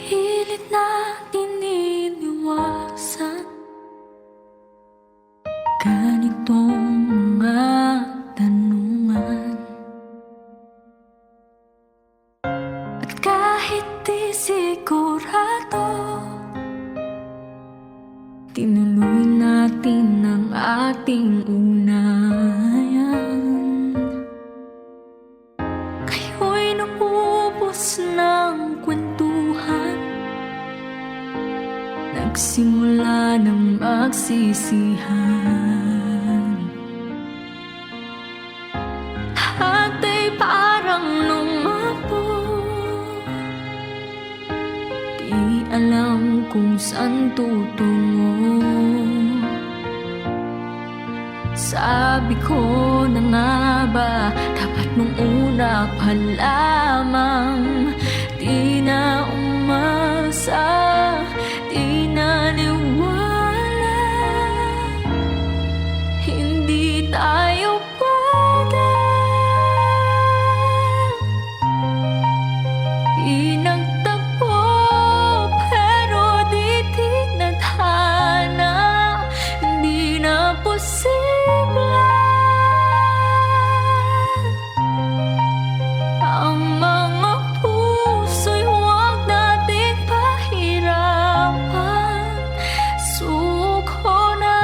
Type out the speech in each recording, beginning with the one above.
Pilit natin iniwasan ganitong mga tanungan, at kahit di sigurado, tinuloy natin ang ating ugnayan. Kayo'y naubos ng kwentuhan, nagsimula ng magsisihan. Lahat ay parang lumabog, di alam kung saan tutungo. Sabi ko na nga ba, dapat nung una pa lamang di na umasa, di naniwala, hindi tayo pwede. Pinagtagpo pero di tinadhana, hindi na posible ang mga puso'y huwag nating pahirapan. Suko na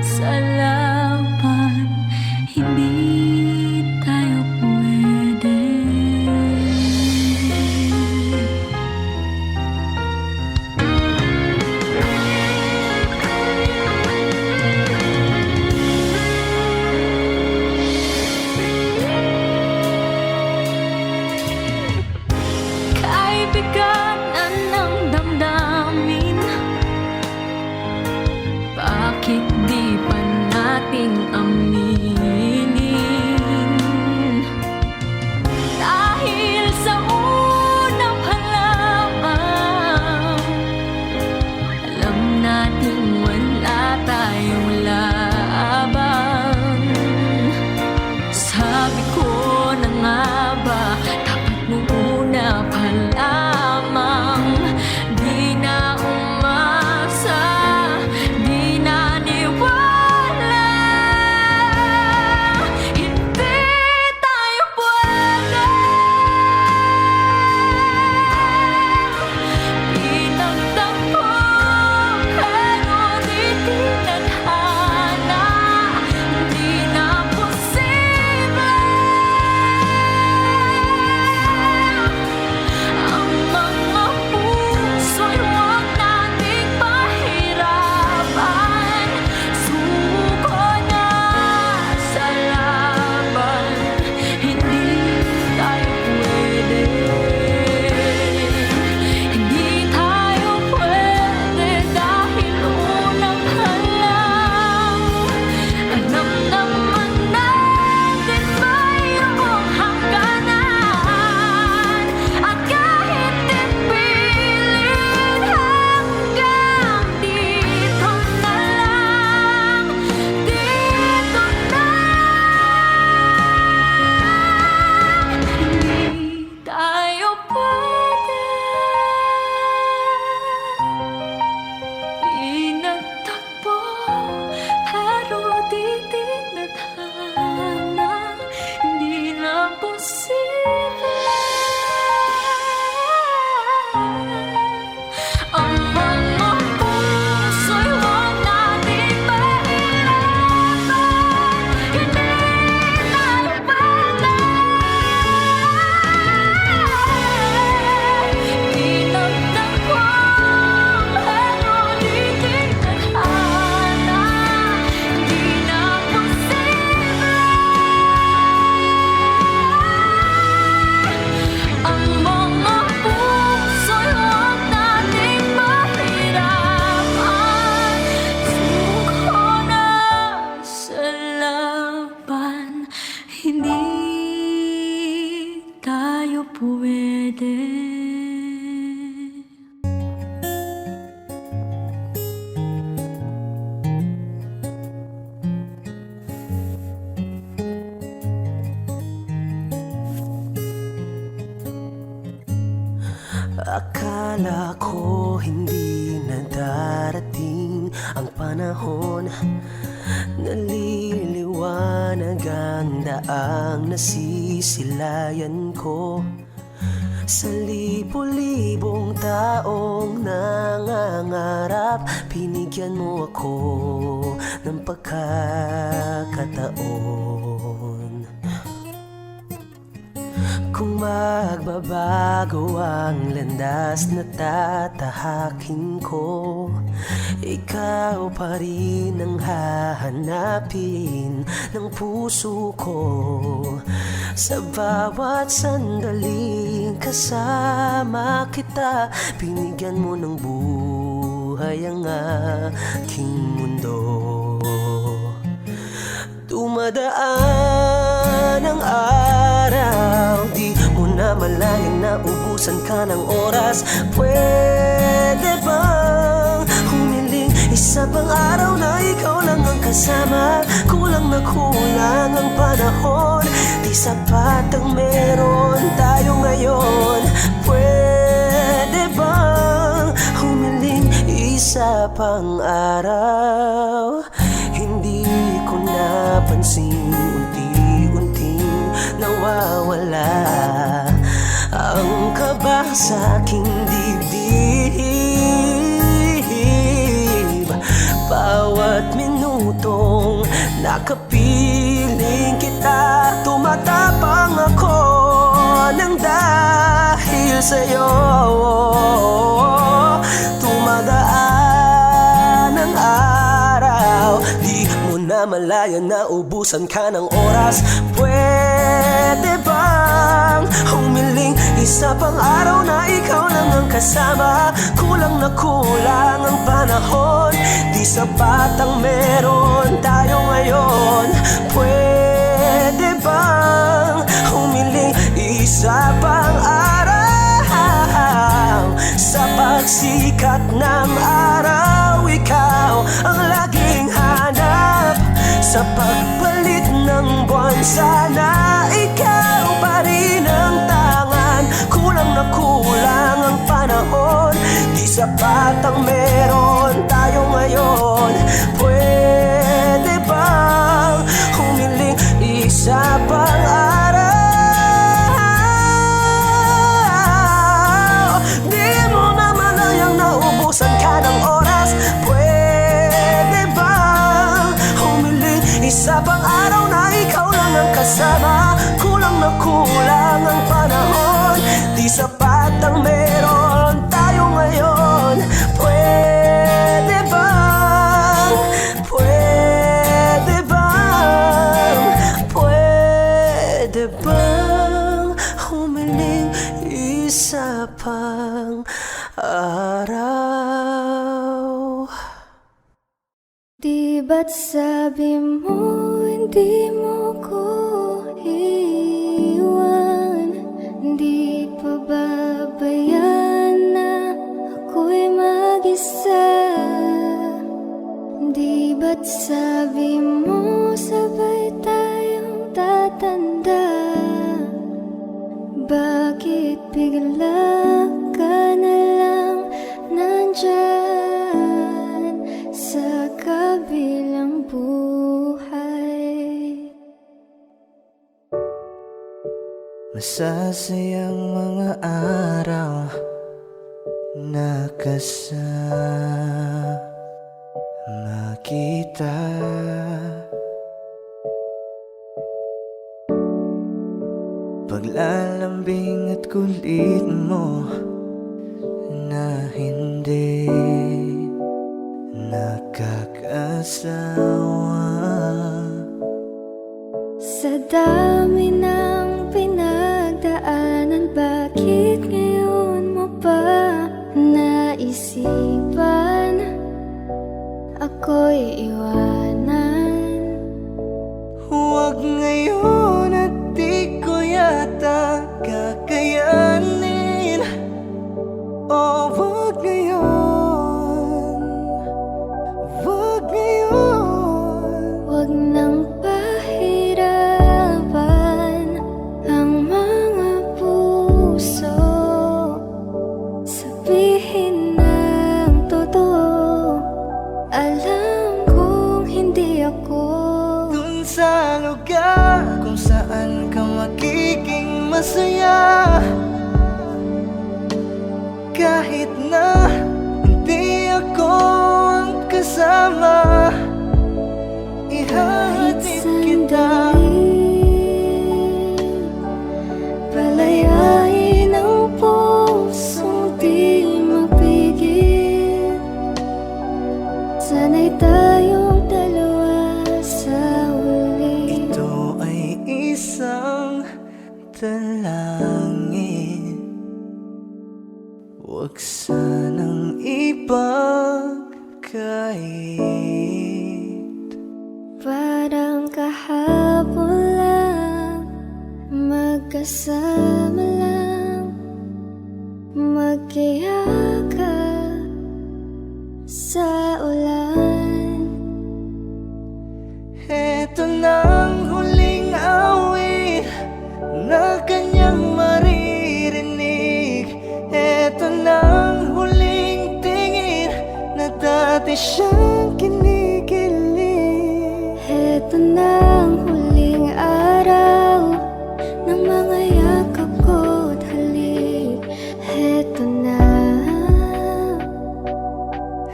sa laban, hindi tayo pwede. Kaibiganan ng damdamin, bakit di pa natin aminin? Dahil sa una pa lamang, alam nating wala tayong laban. Sabi ko na nga ba, dapat nung una pa lamang di na umasa, di naniwala, hindi tayo pwede. Pinagtagpo pero di tinadhana, hindi na posible ang mga puso'y huwag nating pahirapan. Suko na sa laban, hindi tayo pwede. Hindi tayo pwede dahil una pa lang, alam naman natin mayroong hangganan. At kahit ipilit hanggang dito na lang, dito na, hindi tayo pwede. Pinagtagpo pero di tinadhana, hindi na posible ang mga puso'y huwag nating pahirapan, hindi tayo pwede. Pinagtagpo pero di tinadhana, hindi na posible ang mga puso'y huwag nating pahirapan. Suko na sa laban, hindi tayo pwede. pwede. Akala ko hindi na darating ang panahon, naliliwanag ang daang nasisilayan ko. Sa libo-libong taong nangangarap, binigyan mo ako ng pagkakataon. Kung magbabago ang landas na tatahakin ko, ikaw pa rin ang hahanapin ng puso ko. Sa bawat sandaling kasama kita, binigyan mo ng buhay ang aking mundo. Dumadaan ang araw, di mo na malayang naubusan ka ng oras. Pwede bang humiling isa pang araw na ikaw lang ang kasama? Kulang na kulang ang panahon, di sapat ang meron tayo ngayon. Pwede bang humiling isa pang araw? Hindi ko napansin, unti-unting nawawala ang kaba sa aking dibdib. Bawat minutong nakapiling kita, tumatapang ako ng dahil sa'yo. Tumagaan ang araw, di mo na malaya na ubusan ka ng oras. Pwede bang humiling isa pang araw na ikaw lang ang kasama? Kulang na kulang ang panahon, di sapat ang meron tayo ngayon. Pwede bang humiling isa pang araw? Sa pagsikat ng araw, ikaw ang laging hanap. Sa pagpalit ng buwan, sana ikaw pa rin ang tangan. Kulang na kulang ang panahon, di sapat ang meron tayo ngayon. Pwede bang humiling isa pang araw? Di mo na malayang naubusan ka ng oras. Pwede bang humiling isa pang araw na ikaw lang ang kasama? Kulang na kulang ang panahon, di sapat ang meron tayo ngayon. Pwede bang, pwede bang, pwede bang humiling isa pang araw? Di ba't sabi mo hindi mo ko iwan? Di pa babayan na ako'y mag-isa? Di ba't sabi mo sabay tayong tatanda? Bakit bigla ka na lang nandyan sa kabilang buhay? Masasayang mga araw na kasama kita. Paglalambing at kulit mo na hindi nakakasawa. Sa dami ng pinagdaanan, bakit ngayon mo pa naisipan ako'y iwanan? Huwag ngayon at di ko yata kakayanin. Oh, wag ngayon, wag ngayon. Huwag nang pahirapan ang mga puso. Sabihin ng totoo, alam kong hindi ako. Dun sa lugar kung saan ka magiging masaya, kahit na hindi ako ang kasama, Kahit ihatid kita. sandali, palayain ang pusong di mapigil. Sana'y tayong dalawa sa huli. Ito ay isang dalangin, huwag sanang ipagkait. Parang kahapon lang, magkasama lang, magkiyakap sa ulan. Eto nang huling awit na kanyang maririnig. Eto nang huling tingin na dati siyang kinikilig. Heto na ang huling araw ng mga yakap ko't halik. Heto na.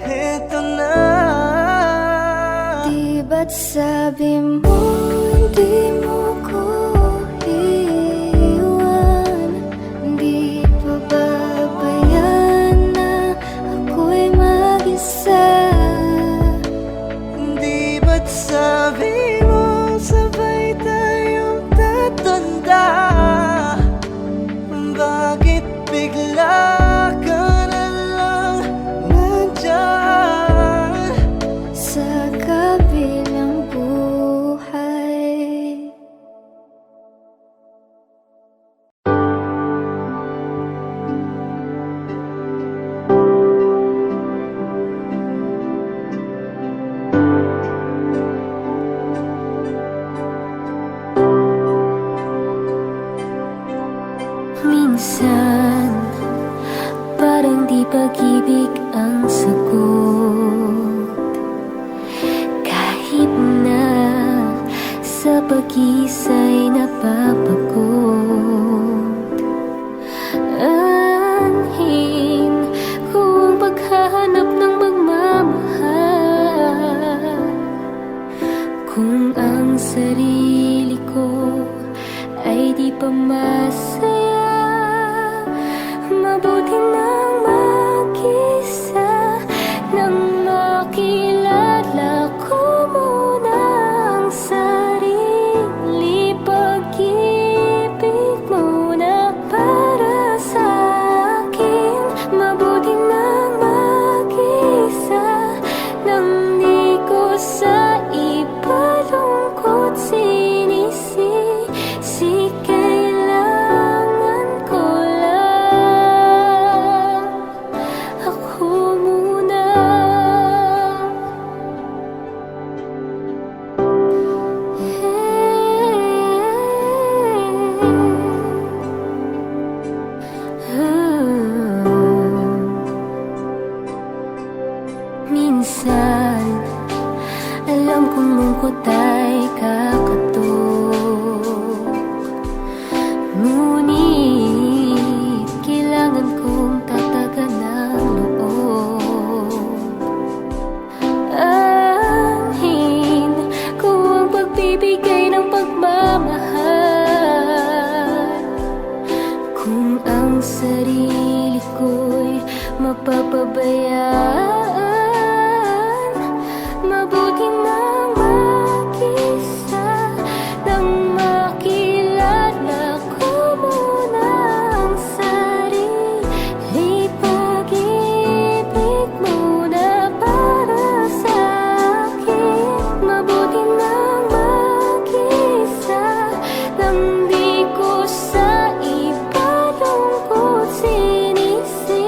Eto na. Di ba't sabi mo hindi mo ko iwan? Di pa babayan na ako'y mag-isa? Di ba't sabi mo sabay tayong tatanda? Bakit bigla ka na lang nandyan Sa kabilang buhay. Minsan, parang di pag-ibig ang sagot. Kahit na sa pag-isa'y napapagod. Anhin ko ang paghahanap ng magmamahal. Kung ang sarili ko ay di pa masaya, mabuti nang mag-isa, nang makilala ko muna ang sarili. Pag-ibig muna para sa akin. Mabuti nang mag-isa, nang di ko sa ipalungkot sinisi. Kailangan ko lang ako muna. Minsan, alam kong lungkot ay kakatok, ngunit kailangan kong tatagan ng loob. Anhin ko ang pagbibigay ng pagmamahal. Kung ang sarili ko'y mapapabayaan, mabuti nang mag-isa, nang makilala ko muna ang sarili. Pag-ibig muna para sa akin. Mabuti nang mag-isa, nang di ko sa ipalungkot sinisi.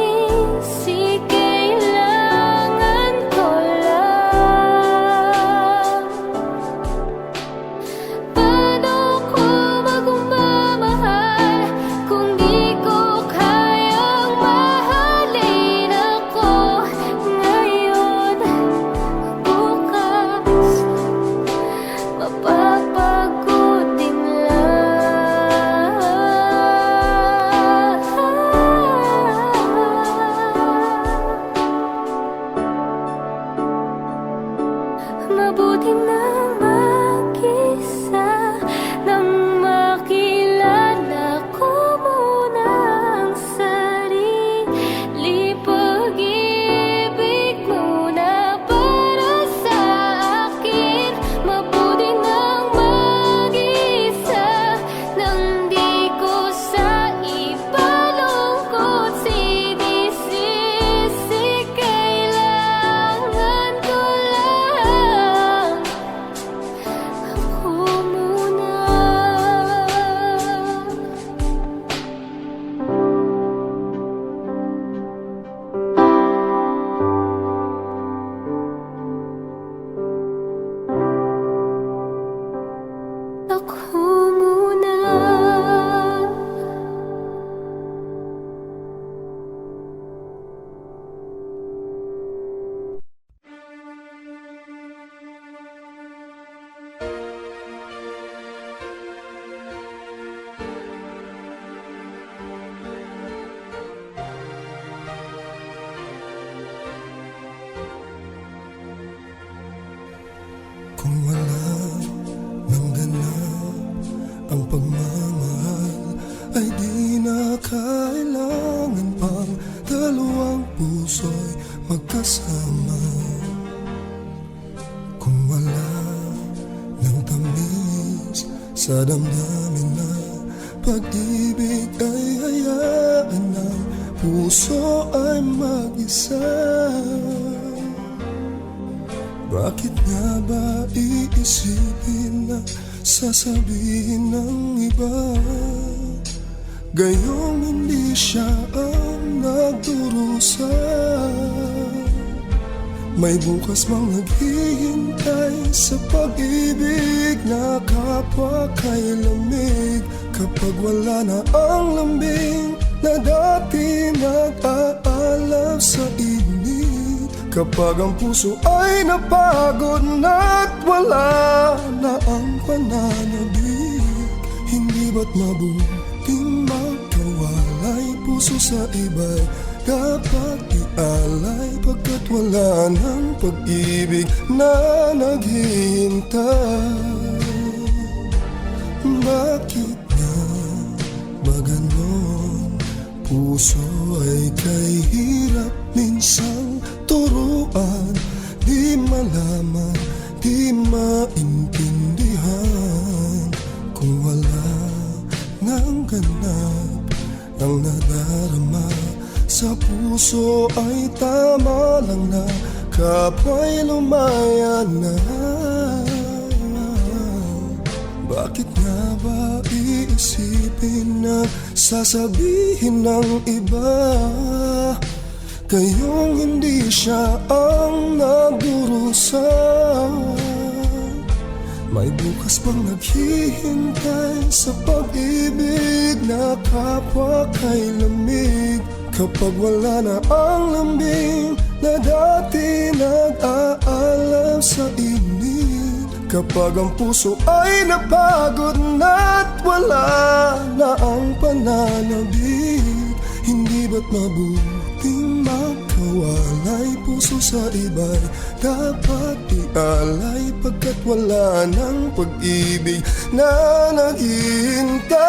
di na kailangan pang dalawang puso'y magkasama. Kung wala ng tamis sa damdamin na pag-ibig ay hayaan ng puso ay mag-isa. Bakit nga ba iisipin na sasabihin ng iba, gayong hindi siya ang nagdurusa? May bukas bang naghihintay sa pag-ibig na kapwa kay lamig? Kapag wala na ang lambing na dati nag-aalab sa init, kapag ang puso ay napagod na't wala na ang pananabik, hindi ba't mabuting magkawalay? Puso sa iba'y dapat ialay, pagkat wala ng pag-ibig na naghihintay. Bakit nga ba ganon? Puso ay kay hirap minsang turuan, di malaman, di maintindihan. Kung wala ngang ganap ang nadarama sa puso, ay tama lang na kapwa'y lumaya na. Bakit nga ba iisipin na sasabihin ng iba, gayong hindi siya ang nagdurusa? May bukas bang naghihintay sa pag-ibig na kapwa kay lamig? Kapag wala na ang lambing na dati nag-aalab sa init, kapag ang puso ay napagod na't wala na ang pananabik, hindi ba't mabuting magkawalay? Puso sa iba'y dapat ialay, pagkat wala ng pag-ibig na naghihintay.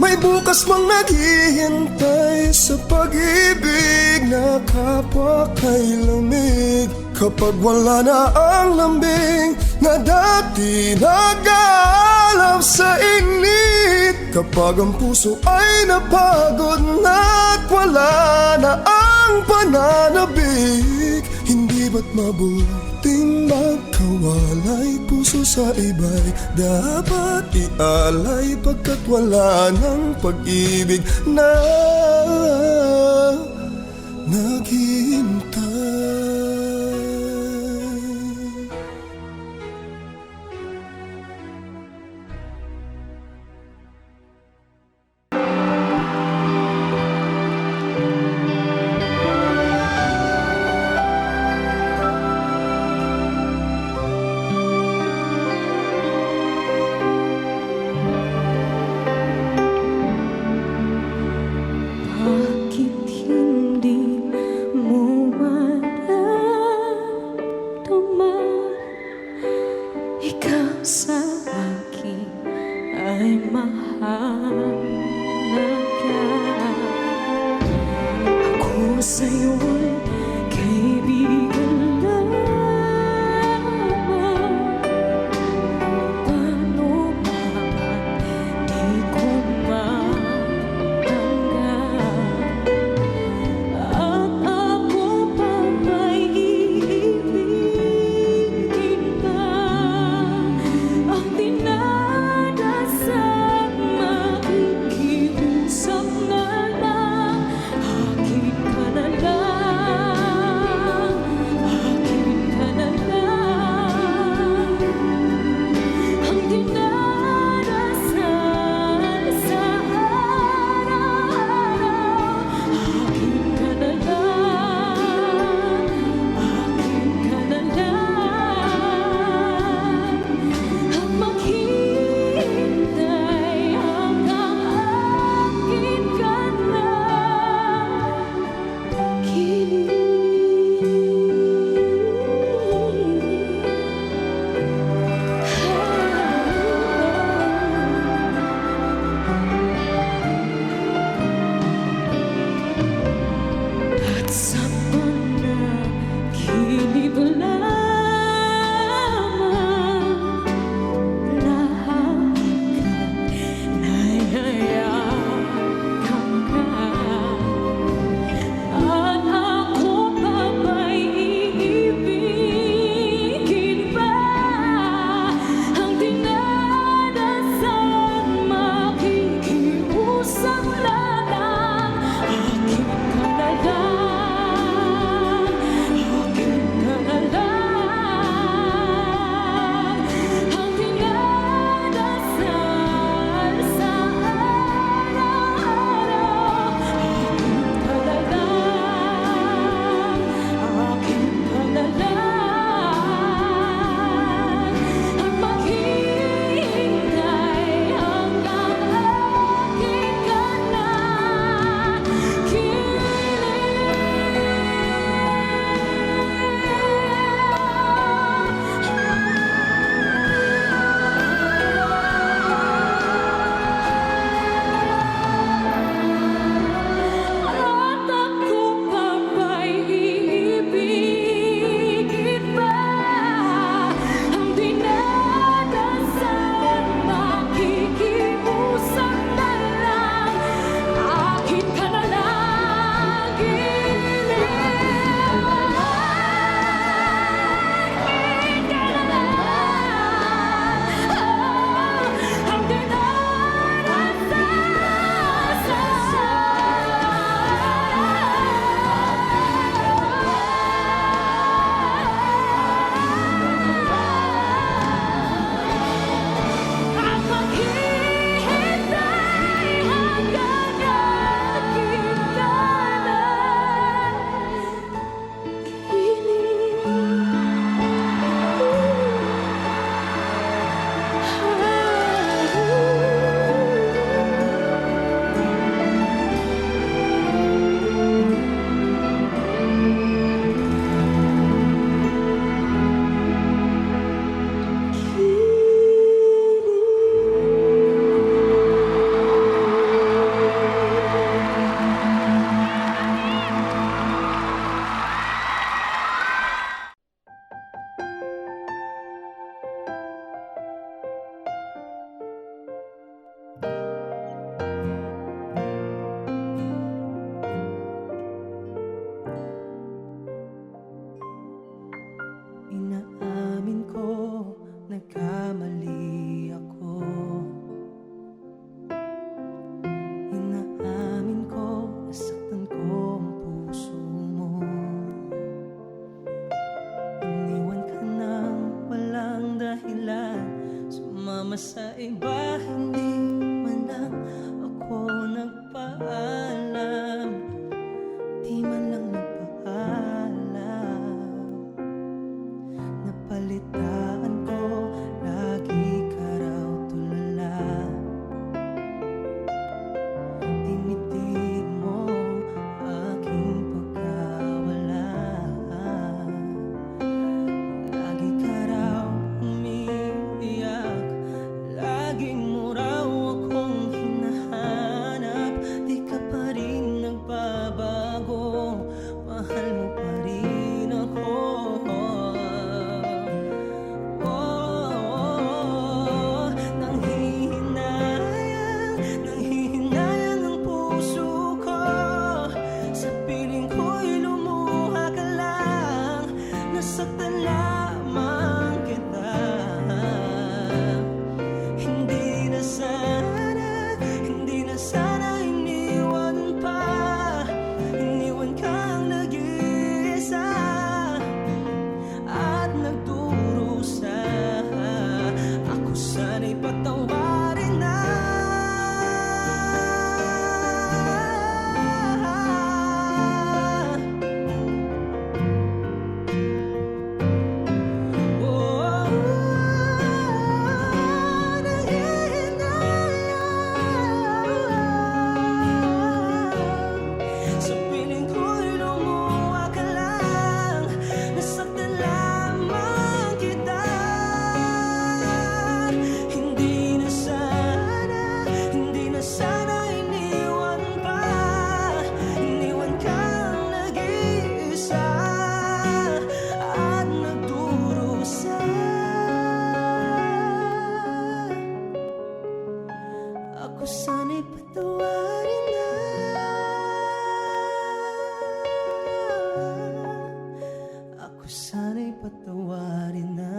May bukas mang naghihintay sa pag-ibig na kapwa kay lamig, kapag wala na ang lambing na dati nag-aalab sa init, kapag ang puso ay napagod na't wala na ang pananabik, hindi ba't mabuting magkawalay? Puso sa iba'y dapat ialay, pagkat wala ng pag-ibig na naghihintay. Bakit hindi mo Nanghihinayang ang puso ko. Sa piling ko'y lumuha ka lang. Nasaktan lamang kita. Hindi na sana iniwan pa. Iniwan kang nag-iisa at nagdurusa. Ako sana'y patawarin na. Oh, nanghihinayang sa piling ko'y lumuha ka lang. Nasaktan lamang kita. Hindi na sana iniwan pa. Iniwan kang nag-iisa at nagdurusa. Ako sana'y patawarin na. Ako sana'y patawarin na.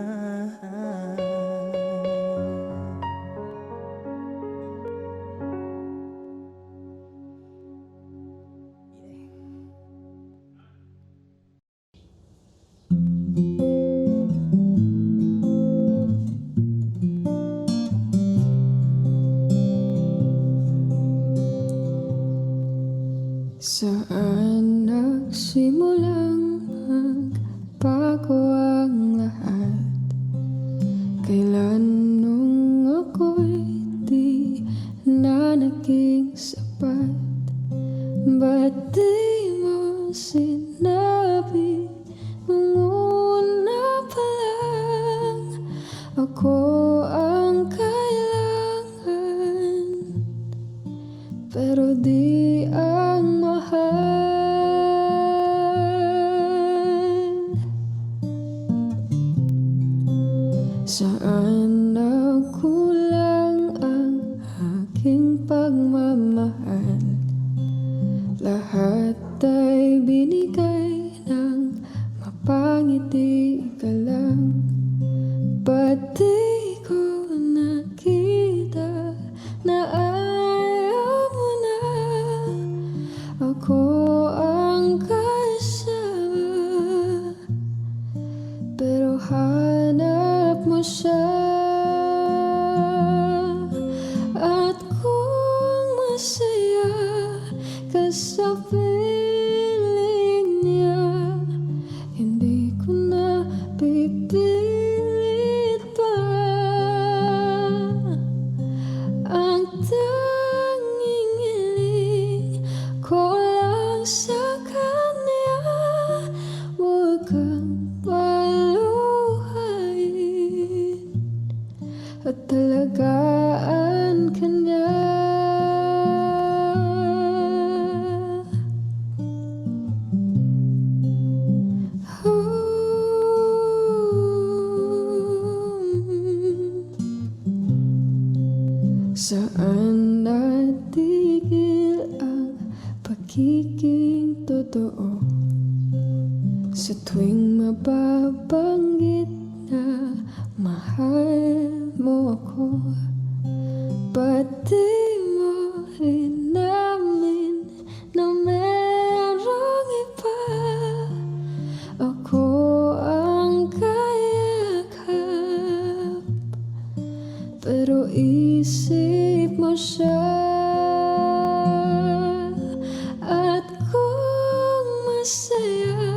Saan nagsimulang magbago ang lahat? Kailan nung ako'y di na naging sapat? Ba't di mo sinabi nung una pa lang ako ang kailangan? Pero di ang mahal. Saan nagkulang ang aking pagmamahal? Lahat ay binigay ng mapangiti ka lang. Ba't di ko nakita na ayaw mo na ako ang kasama? Pero hanap mo siya. At kung masaya ka sa piling niya, hindi ko na pipilit pa. Ang tanging hiling ko lang sa kanya, huwag kang paluhain at talagaan ka niya. Saan natigil ang pagiging totoo? Sa tuwing mababanggit na mahal mo ako, ba't di mo inamin na merong iba? Ako ang kayakap, pero isip mo siya. At kung masaya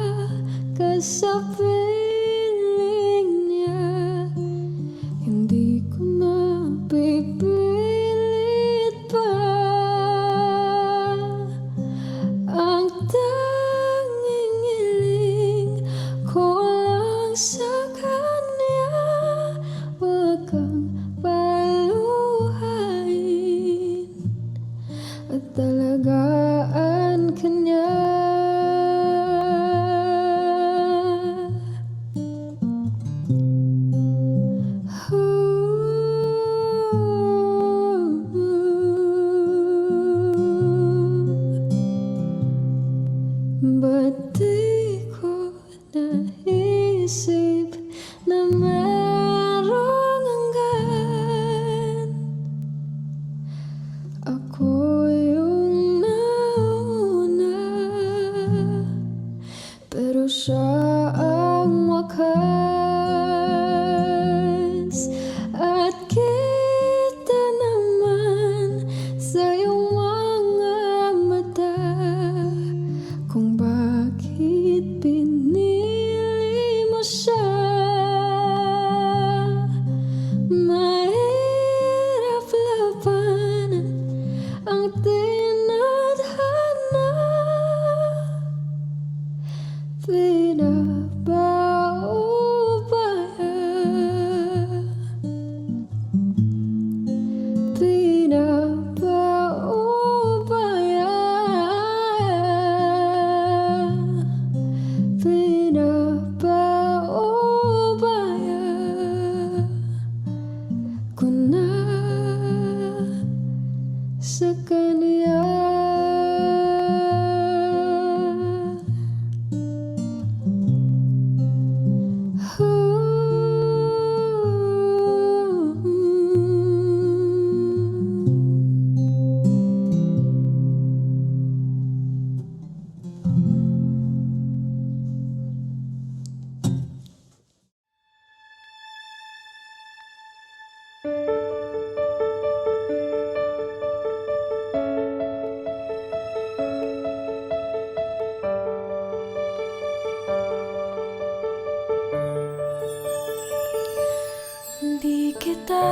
ka sa piling niya, hindi ko na pipilit pa. Ang tanging hiling ko lang sa kanya, huwag kang paluhain at talagaan ka niya. tinadhana, pinapaubaya, pinapaubaya, pinapaubaya ko na sa kanya. Di kita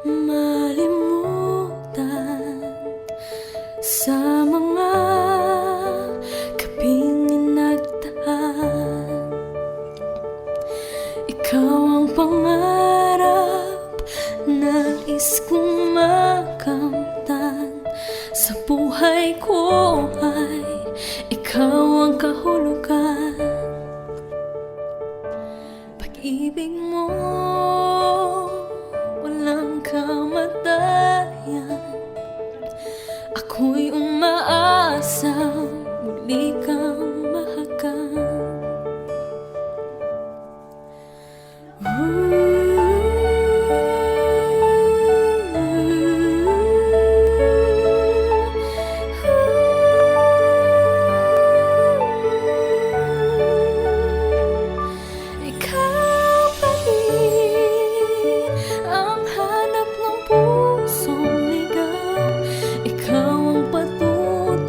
malimutan sa mga gabing nagdaan. Ikaw ang pangarap, nais kong makamtan. Sa buhay ko ay ikaw ang kahulugan. Pag-ibig mo walang kamatayan. Ako'y umaasa muli kang mahagan. Ikaw pa rin ang hanap ng pusong ligaw. Ikaw ang patunay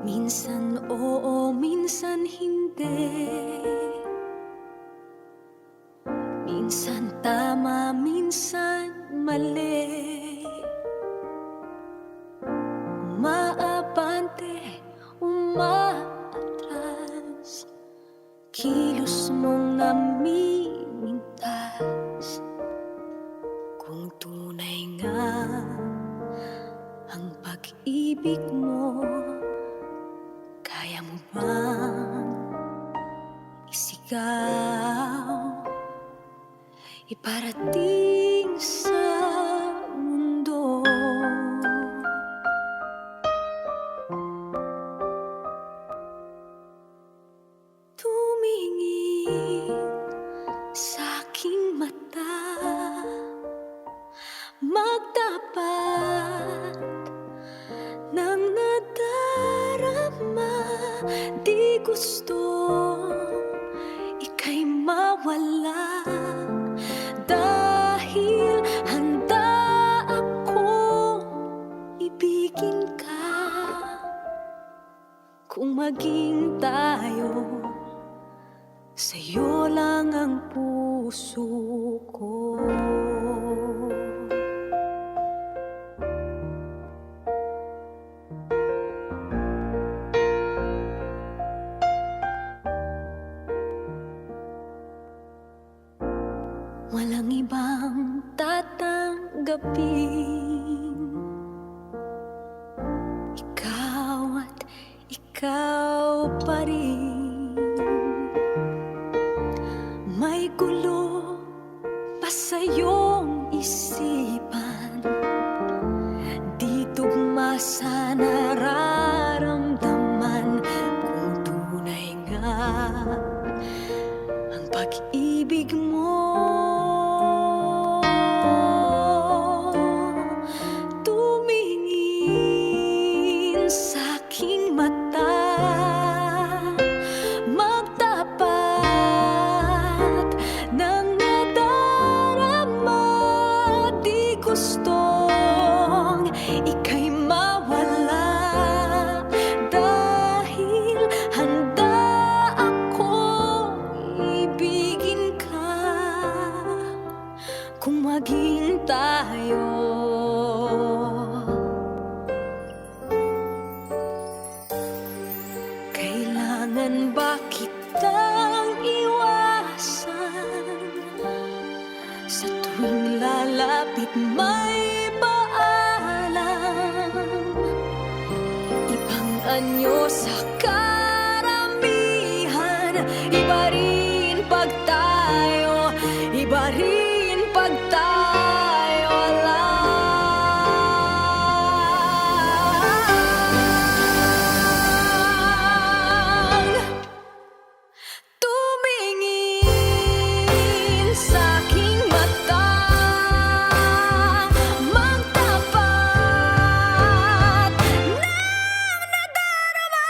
Minsan oo, minsan hindi. Minsan tama, minsan mali. Umaabante, umaatras, kilos mong namimintas. Kung tunay nga ang pag-ibig mo, kaya mo bang isigaw, iparating sa mundo? Tumingin sa aking mata, magtapat ng nadarama. Di gusto ika'y mawala, dahil handa akong ibigin ka. Kung maging tayo, sa'yo lang ang puso ko. Walang ibang tatanggapin, ikaw at ikaw pa rin. May gulo pa sa iyong isipan, di tugma sa nararamdaman. Kung tunay nga ang pag-ibig mo, tumingin sa aking mata, magtapat ng nadarama. Di gustong ika'y mawala, dahil handa akong ibigin ka. Kung maging tayo, kailangan ba kitang iwasan? Sa tuwing lalapit may paalam, ibang anyo sa karamihan. Iba rin pag tayo, iba rin pag tayo lang. Tumingin sa aking mata, magtapat ng nadarama.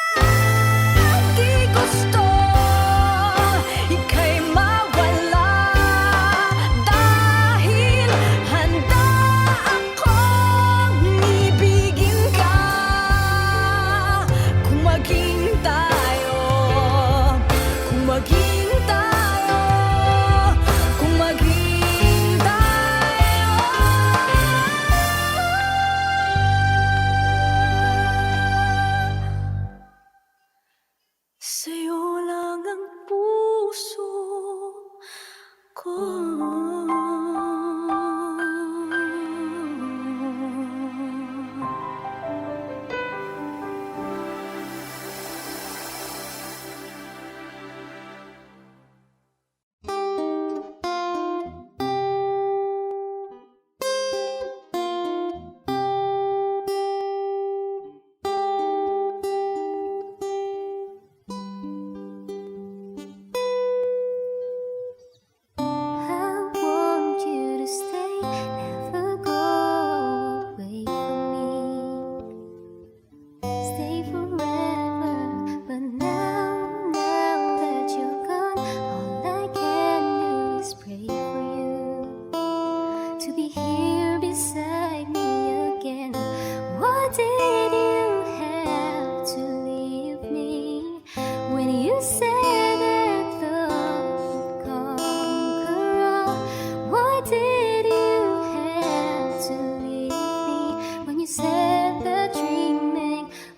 Di gusto ika'y mawala, dahil handa akong ibigin ka. Kung maging tayo, kung maging tayo, kung maging tayo, sa'yo lang ang puso ko. I want you to stay, never go away from me. Stay forever, but now that you're gone, all I can do is pray for you to be here beside me again. What did you have to leave?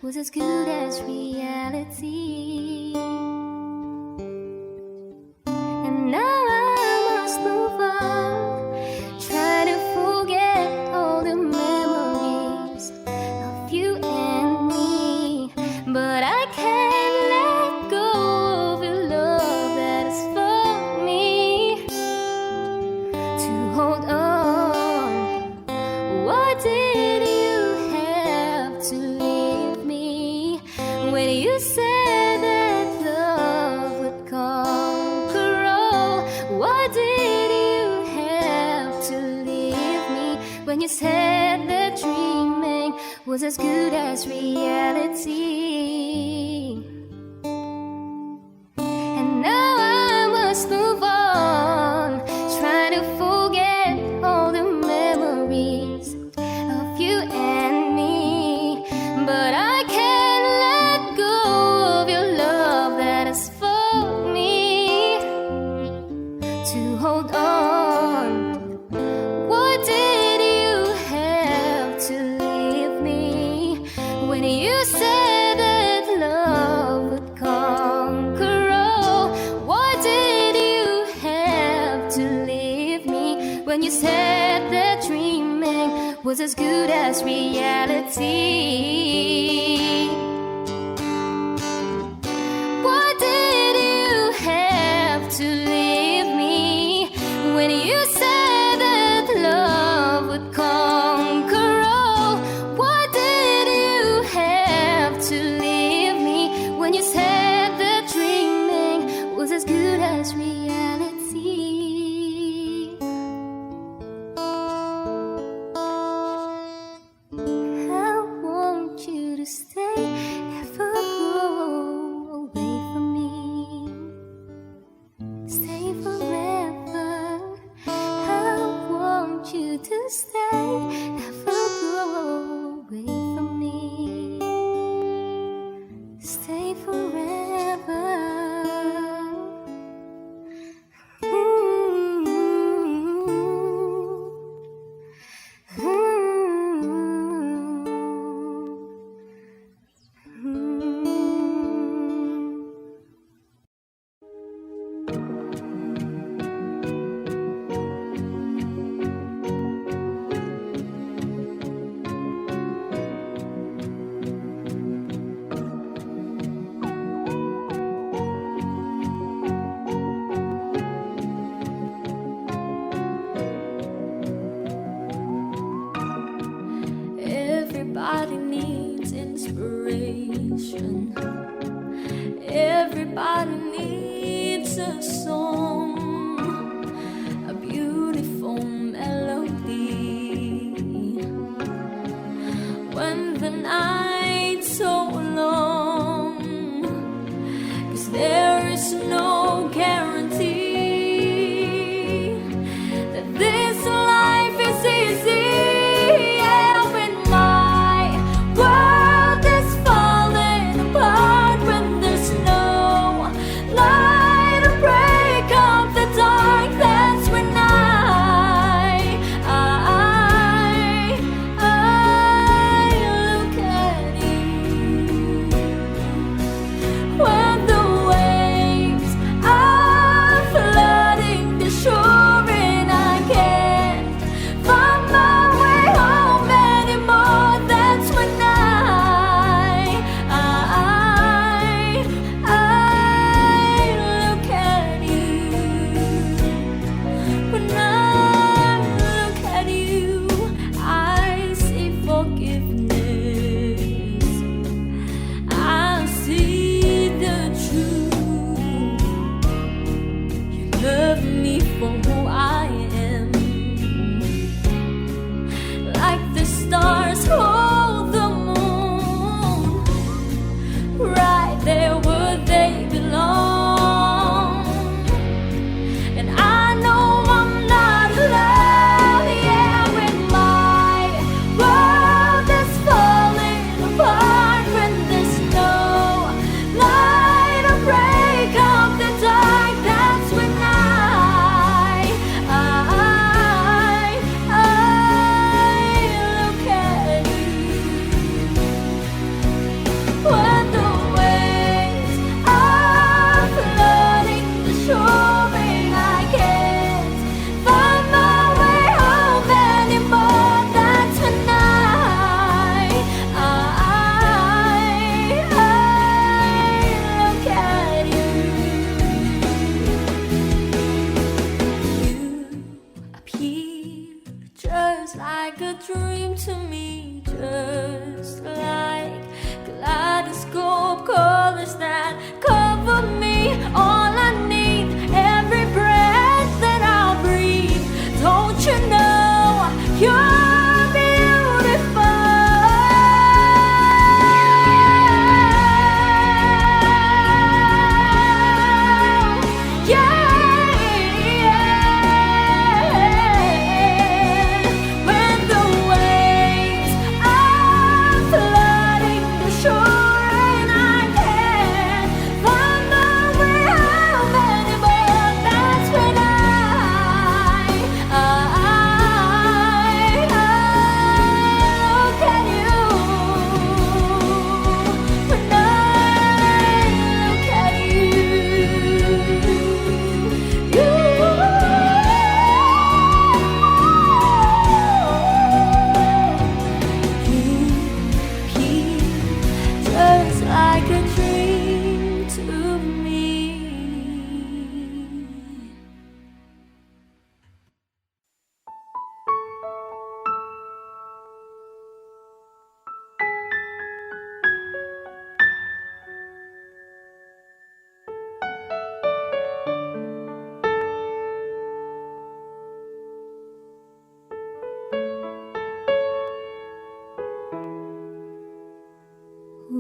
was as good as reality. And now I must move on, try to forget all the memories of you and me. But I can't let go of your love that is for me. To hold on, what did you have to leave me when you said that love would conquer all? What did you have to leave me when you said that dreaming was as good as reality? And now I must move on, try to forget all the memories of you and me. But I can't let go of your love that is for me. To hold on, what did you have to leave me when you said that love would conquer all? What did you have to leave me when you said that dreaming was as good as reality? What did you have to leave me when you said that love would conquer all? What did you have to leave me when you said that dreaming was as good as reality? I want you to stay, never go away from me. Stay forever. I want you to stay, never go away from me. Stay forever. Everybody needs inspiration. Everybody needs a song, a beautiful melody. When the night's so long, 'cause there is no guarantee that this life is easy. Yeah, when my world is falling apart, when there's no light to break up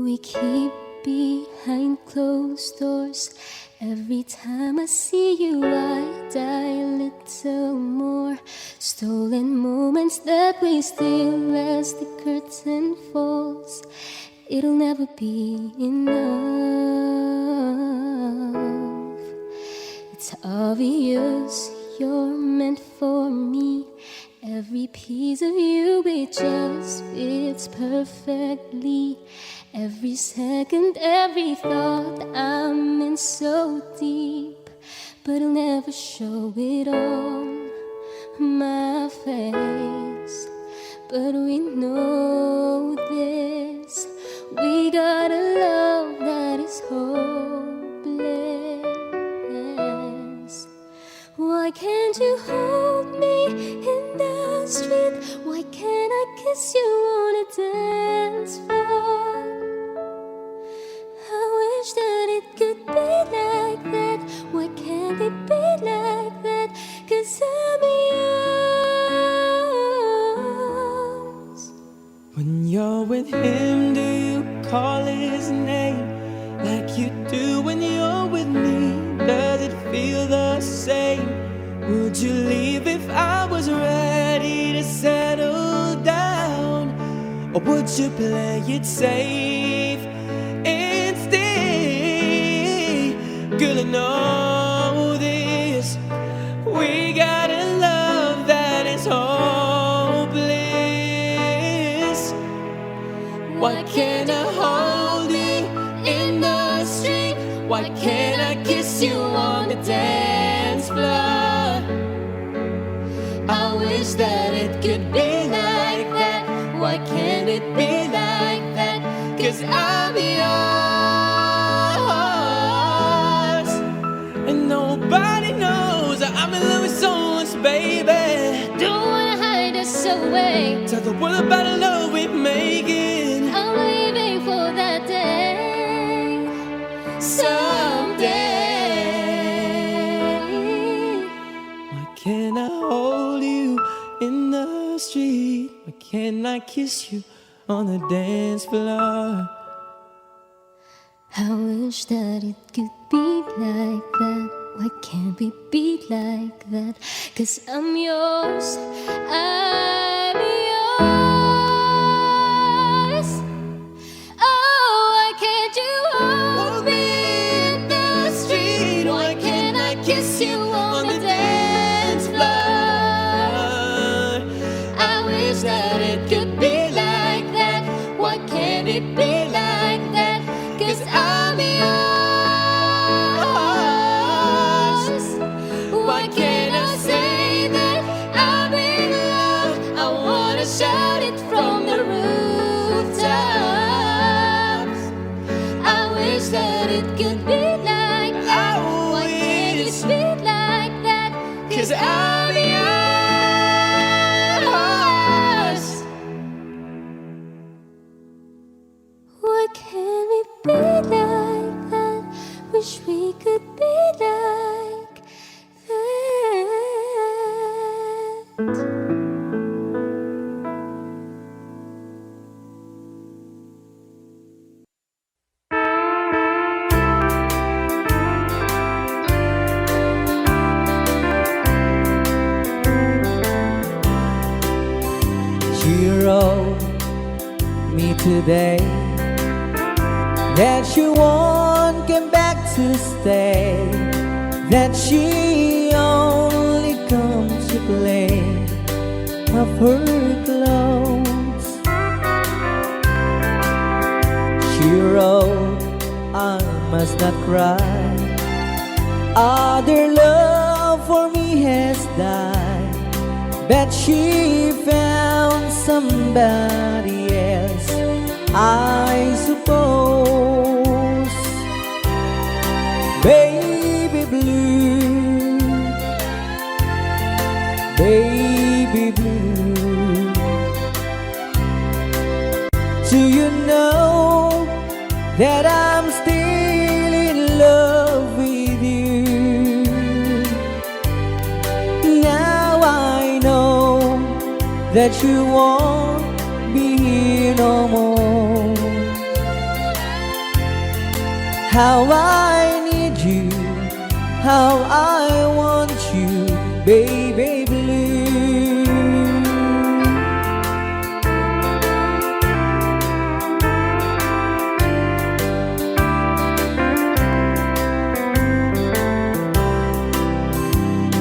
we keep behind closed doors? Every time I see you, I die a little more. Stolen moments that we steal as the curtain falls. It'll never be enough. It's obvious you're meant for me. Every piece of you, it just fits perfectly. Every second, every thought, I'm in so deep, but I'll never show it on my face. But we know this, we got a love that is hopeless. Why can't you hold me in the street? Why can't I kiss you on a dance floor? I wish that it could be like that. Why can't it be like that? 'Cause I'm yours. When you're with him, do you call his name like you do when you're with me? Does it feel the same? Would you leave if I was ready to settle down? Or would you play it safe and stay? Girl, I know this, we got a love that is hopeless. Why can't I hold you in the street? Why can't I kiss you on the dance floor? I wish that it could be like that. Why can't it be like that? 'Cause I'm yours, and nobody knows I'm in love with someone's baby. Don't wanna hide us away. Tell the world about the love we're making. I'm waiting for that day someday. Why can't I hold you in the street? Why can't I kiss you on the dance floor? I wish that it could be like that. Why can't we be like that? 'Cause I'm yours, I'm yours. Oh, why can't you hold me in the street? Why can't I kiss you on the dance floor? I wish that it could be like that. Why can't it be like that? 'Cause I'm yours. Why can't I say that I'm in love? I wanna shout it from the rooftops. I wish that it could be like that. Why can't it be like that? 'Cause I'm yours. Why can't we be like that? Wish we could be like that. She wrote me today that she won't come back to stay, that she only comes to play of her clothes. She wrote, I must not cry, other love for me has died, but she found somebody else, I suppose. Baby blue, baby blue, do you know that I'm still in love with you? Now I know that you won't be here no more. how I need you, how I want you, baby blue.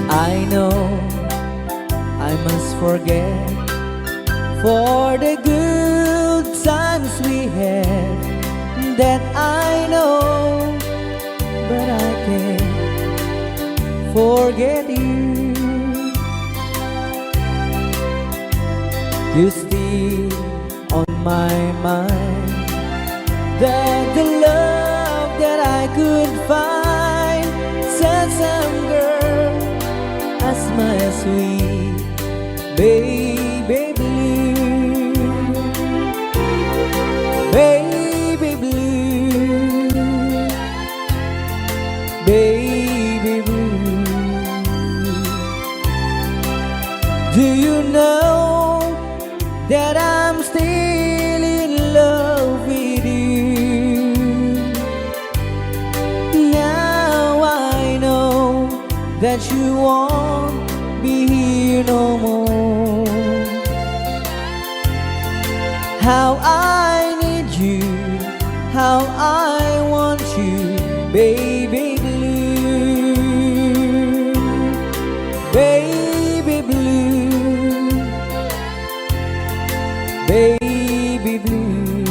I know I must forget for the good times we had, that I know, but I can't forget you. You still on my mind, that the love that I could find, said some girl as my sweet baby blue, baby blue, baby blue. Do you know that I'm still in love with you? Now I know that you won't be here no more. How I need you, how I want you, baby blue, baby blue, baby blue.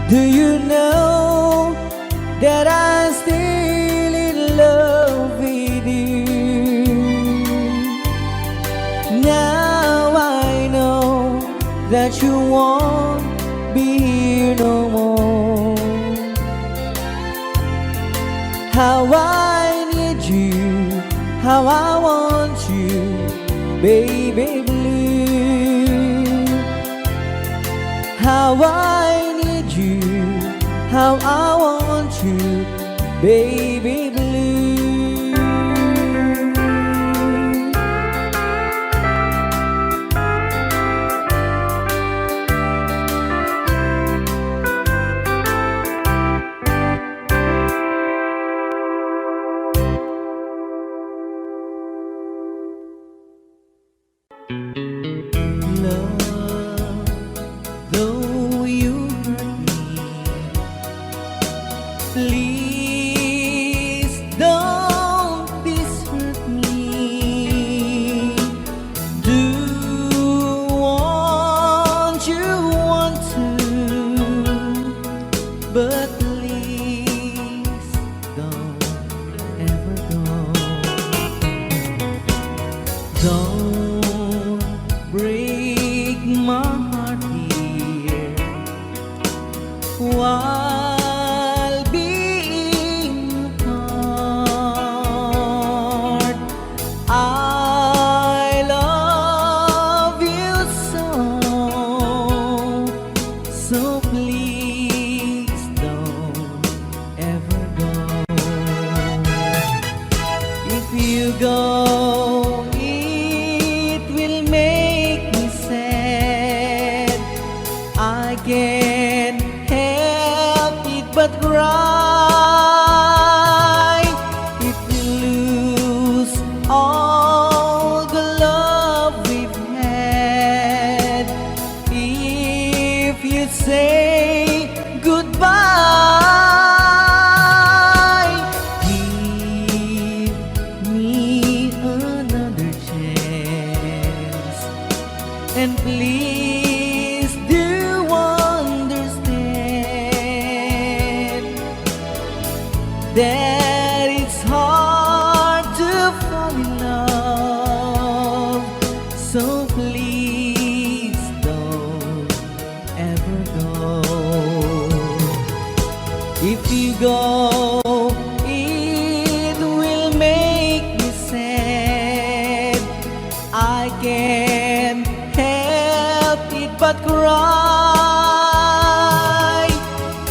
Do you know that I'm still in love with you? Now I know that you won't be here no more. How I need you, how I want you, baby blue. How I need you, how I want you, baby blue. Love, though you hurt me, please don't desert me. Do want you want to, but please don't ever go. Don't break my heart here while being apart. I love you so, so please don't ever go. If you go, it will make me sad. I can't help it but cry. If we lose all the love we've had, if you say goodbye, give me another chance, and please do understand that it's hard to fall in love. So please don't ever go. If you go, it will make me sad. I can't help it but cry.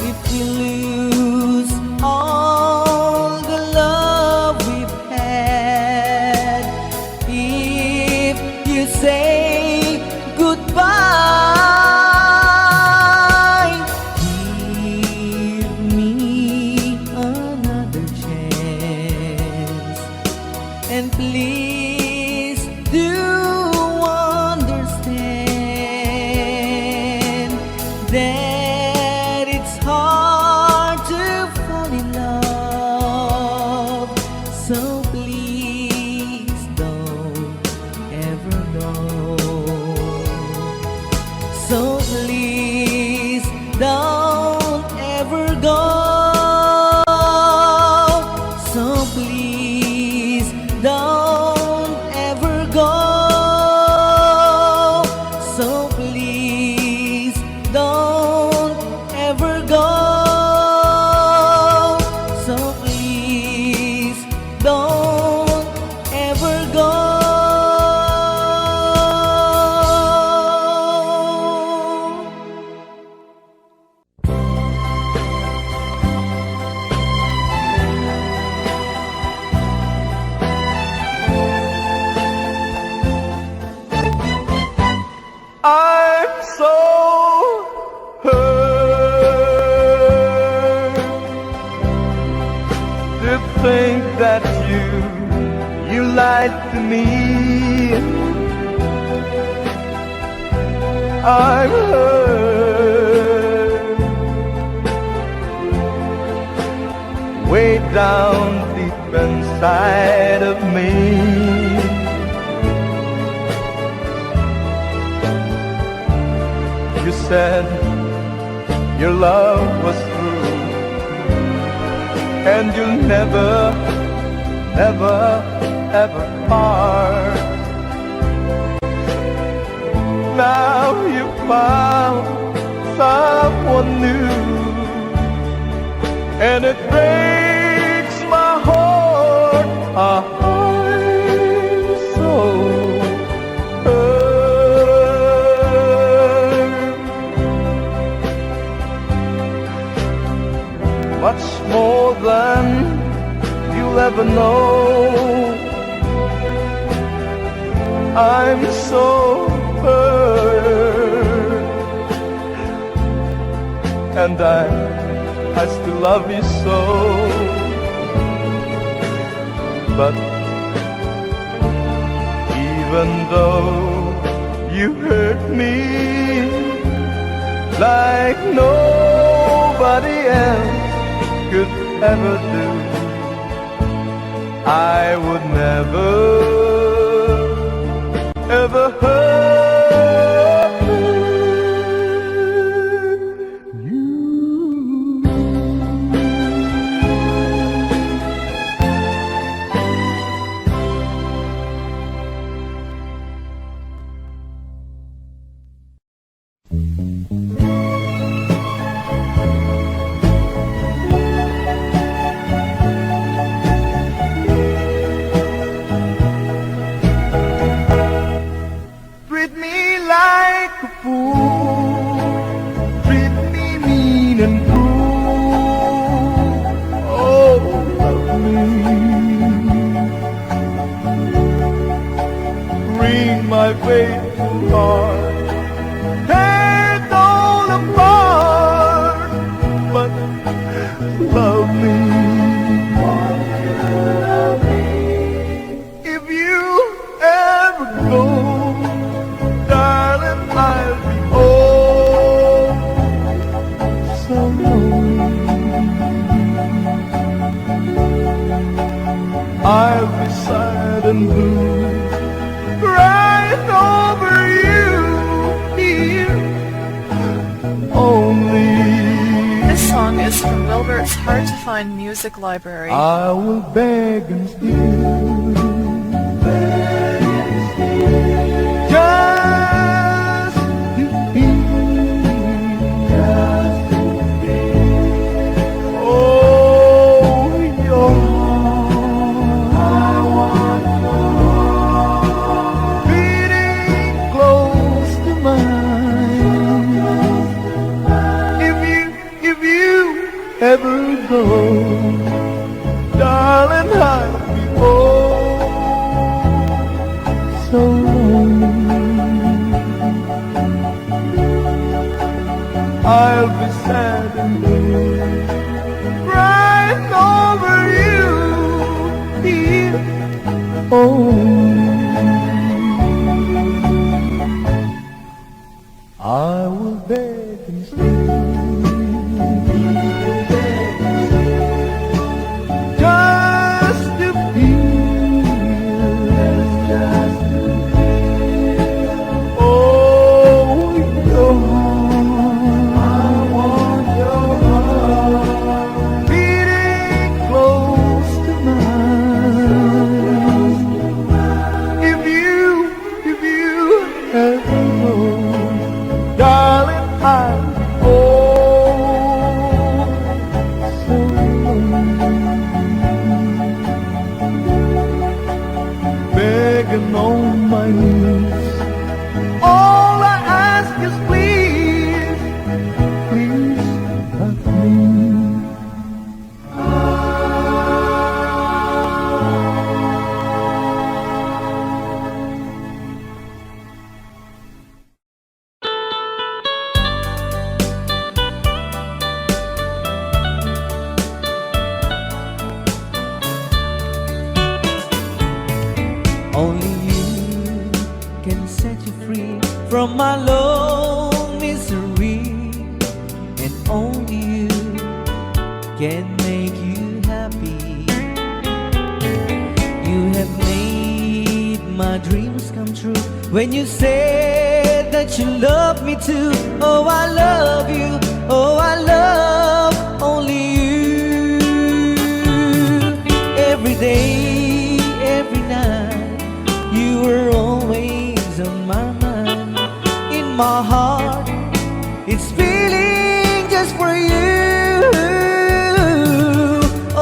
If we lose all the love we've had, if you say goodbye, that you lied to me. I'm hurt way down deep inside of me. You said your love was through, and you'll never, never, ever part. Now you found someone new, and it breaks my heart. I'm so hurt. Much more than you'll ever know. I'm so hurt, and I still love you so. But even though you hurt me like nobody else could ever do, I would never, ever hurt you. Treat me like a fool, treat me mean and cruel. Oh, love me, bring my faithful heart, tear it all apart, but love me. If you ever go, darling, I'll be oh so lonely. I'll be sad and blue, crying over you here only. This song is from Wilbert's Hard to Find Music Library. I will beg and steal, just to be, oh, your heart, beating close to mine. If you ever go, darling, I'll be oh so lonely. I'll be sad and blue, crying over you here only. I will beg and steal, just to feel, oh, your heart, beating close to mine. If you ever know, darling, I'll be oh so lonely, begging on my knees. All I ask is please, please love me. from my long misery, and only you can make you happy. You have made my dreams come true when you said that you love me too. Oh, I love you. Oh, I love only you. Every day, every night, you were always on my mind. In my heart, it's feeling just for you.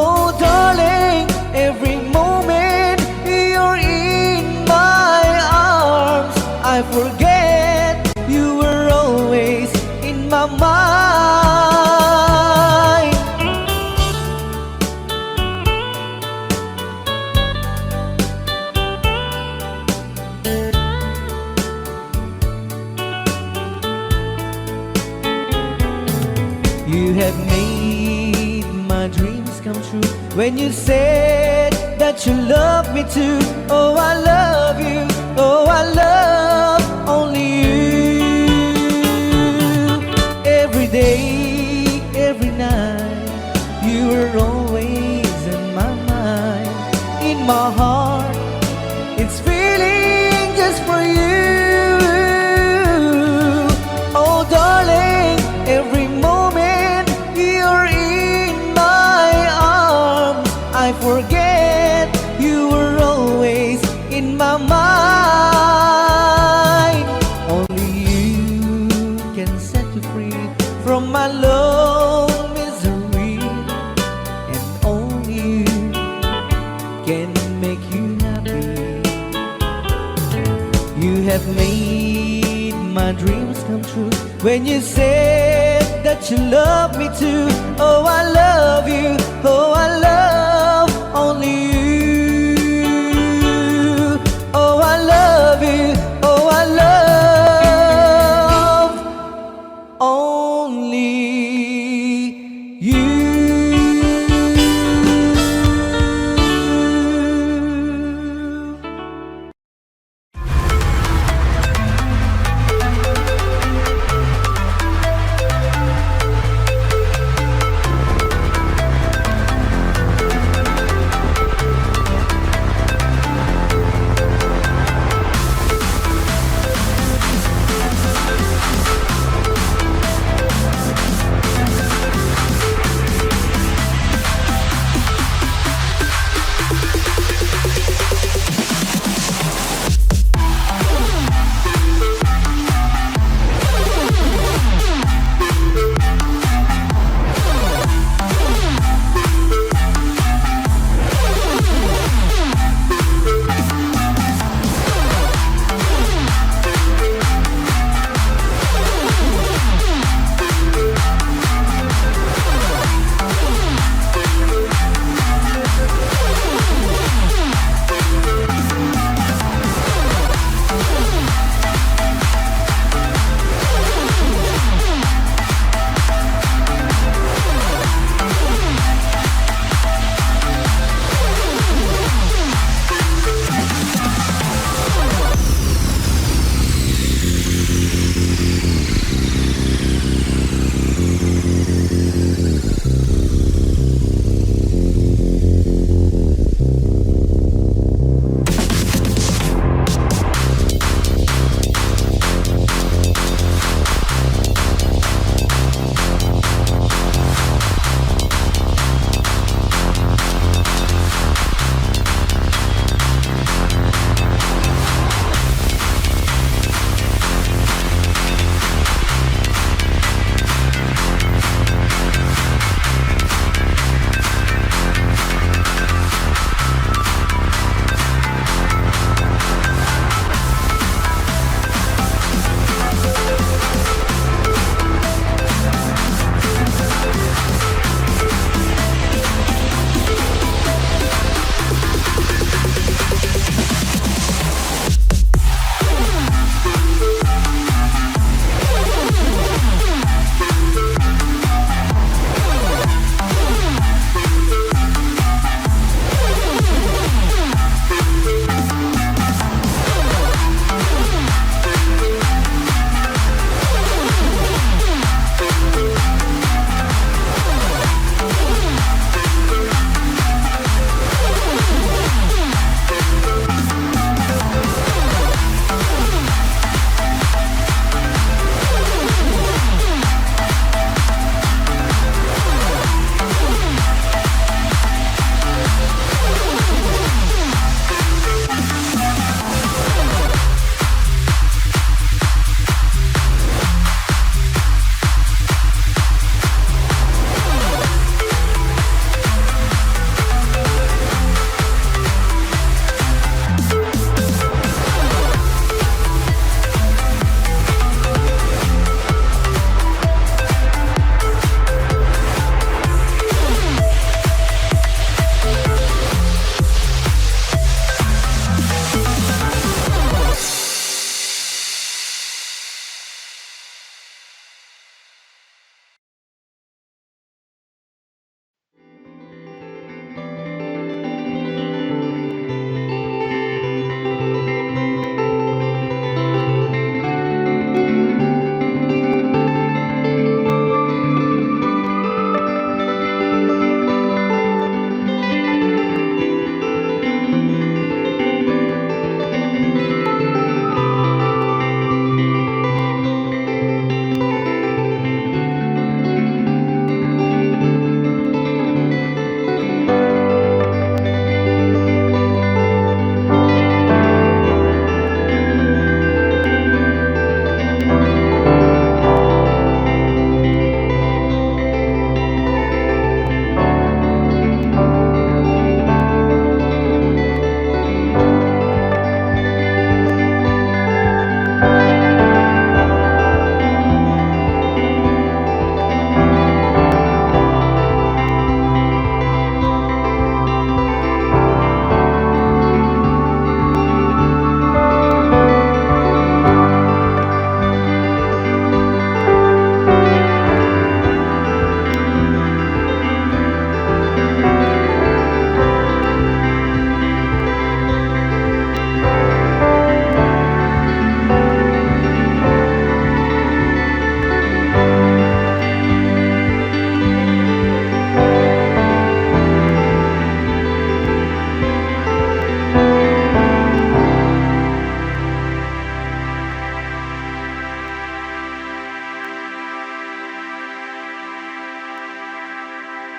Oh, darling, every moment you're in my arms, I forget you were always in my mind. You have made my dreams come true when you said that you love me too. Oh, I love you. Oh, I love only you. Every day, every night, you were always in my mind. In my heart, it's feeling just for you. Oh, darling, every moment you're in my arms, I forget you were always in my mind. Only you can set you free from my long misery, and only you can make you happy. You have made my dreams come true when you said that you love me too. Oh, I love you. Oh,